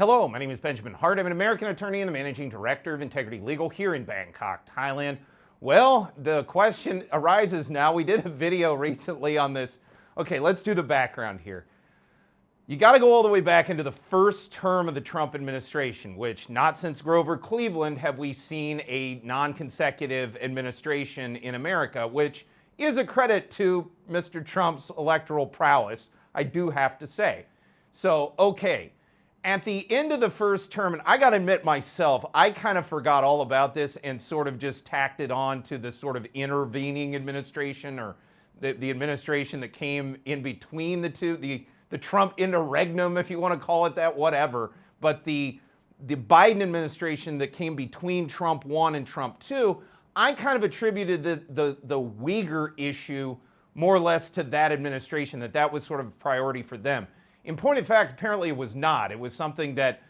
Hello, my name is Benjamin Hart. I'm an American attorney and the managing director of Integrity Legal here in Bangkok, Thailand. Well, the question arises now. We did a video recently on this. Okay, let's do the background here. You got to go all the way back into the first term of the Trump administration, which not since Grover Cleveland have we seen a non-consecutive administration in America, which is a credit to Mr. Trump's electoral prowess, I do have to say. So, okay. At the end of the first term, and I got to admit myself, I kind of forgot all about this and sort of just tacked it on to the sort of intervening administration, or the administration that came in between the two, the Trump interregnum, if you want to call it that, whatever. But the Biden administration that came between Trump 1 and Trump 2, I kind of attributed the Uyghur issue more or less to that administration, that was sort of a priority for them. In point of fact, apparently it was not. It was something that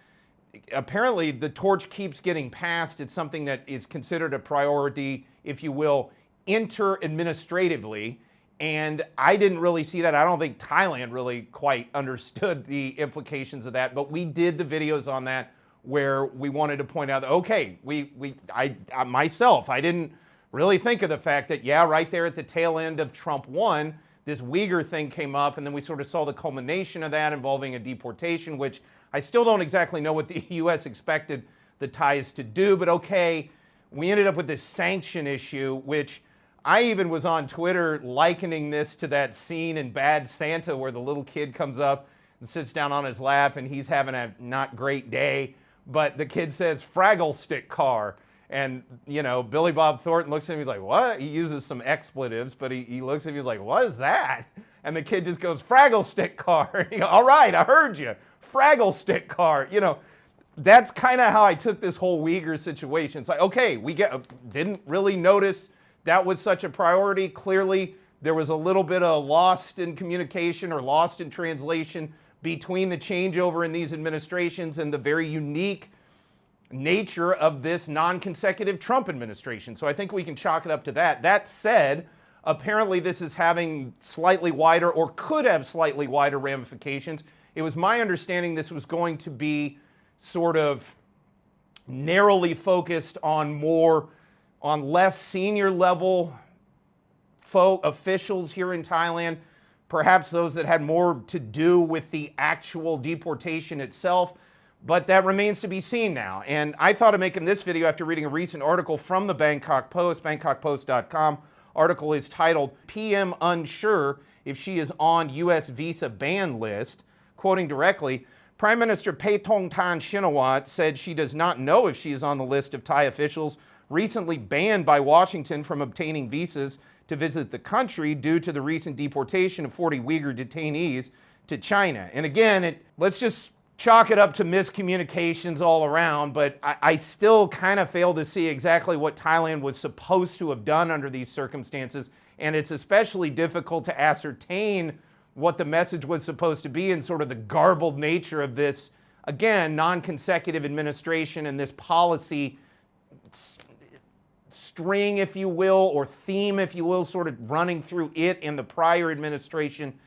apparently the torch keeps getting passed. It's something that is considered a priority, if you will, inter-administratively. And I didn't really see that. I don't think Thailand really quite understood the implications of that. But we did the videos on that where we wanted to point out that, okay, I myself, I didn't really think of the fact that, yeah, right there at the tail end of Trump 1, this Uyghur thing came up, and then we sort of saw the culmination of that involving a deportation, which I still don't exactly know what the U.S. expected the Thais to do, but okay, we ended up with this sanction issue, which I even was on Twitter likening this to that scene in Bad Santa where the little kid comes up and sits down on his lap and he's having a not great day, but the kid says, "Fraggle stick car." And, you know, Billy Bob Thornton looks at him, he's like, what? He uses some expletives, but he looks at him, he's like, what is that? And the kid just goes, "Fraggle stick car." He goes, "All right, I heard you. Fraggle stick car." You know, that's kind of how I took this whole Uyghur situation. It's like, okay, didn't really notice that was such a priority. Clearly, there was a little bit of lost in communication or lost in translation between the changeover in these administrations and the very unique nature of this non-consecutive Trump administration. So I think we can chalk it up to that. That said, apparently this is having slightly wider, or could have slightly wider ramifications. It was my understanding this was going to be sort of narrowly focused on less senior level officials here in Thailand, perhaps those that had more to do with the actual deportation itself. But that remains to be seen now. And I thought of making this video after reading a recent article from the Bangkok Post, bangkokpost.com. Article is titled, "PM Unsure If She Is on U.S. Visa Ban List." Quoting directly, Prime Minister Paetongtarn Shinawatra said she does not know if she is on the list of Thai officials recently banned by Washington from obtaining visas to visit the country due to the recent deportation of 40 Uyghur detainees to China. And again, let's just chalk it up to miscommunications all around, but I still kind of fail to see exactly what Thailand was supposed to have done under these circumstances, and it's especially difficult to ascertain what the message was supposed to be in sort of the garbled nature of this, again, non-consecutive administration and this policy string, if you will, or theme, if you will, sort of running through it and the prior administration.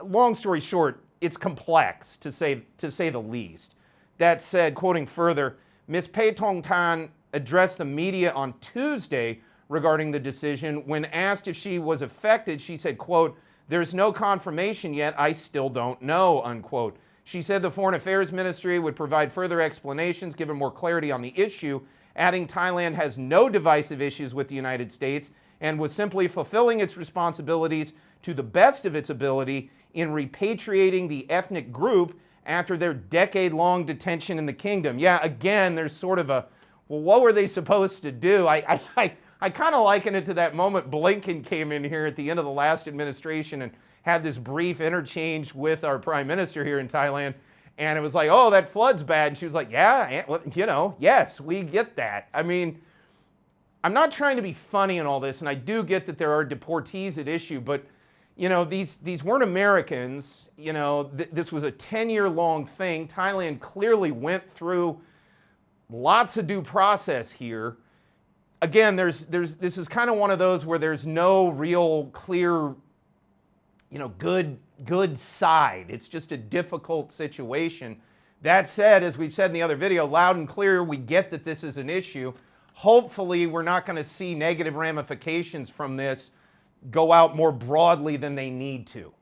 Long story short, it's complex, to say the least. That said, quoting further, Ms. Paetongtarn addressed the media on Tuesday regarding the decision. When asked if she was affected, she said, quote, "There's no confirmation yet. I still don't know," unquote. She said the Foreign Affairs Ministry would provide further explanations, given more clarity on the issue, adding Thailand has no divisive issues with the United States and was simply fulfilling its responsibilities to the best of its ability in repatriating the ethnic group after their decade-long detention in the kingdom. Yeah, again, there's sort of a, well, what were they supposed to do? I kind of liken it to that moment Blinken came in here at the end of the last administration and had this brief interchange with our prime minister here in Thailand. And it was like, oh, that flood's bad. And she was like, yeah, you know, yes, we get that. I mean, I'm not trying to be funny in all this, and I do get that there are deportees at issue, but you know, these weren't Americans. You know, this was a 10-year-long thing. Thailand clearly went through lots of due process here. Again, this is kind of one of those where there's no real clear, you know, good side. It's just a difficult situation That said, as we've said in the other video, loud and clear, we get that this is an issue. Hopefully, we're not going to see negative ramifications from this go out more broadly than they need to.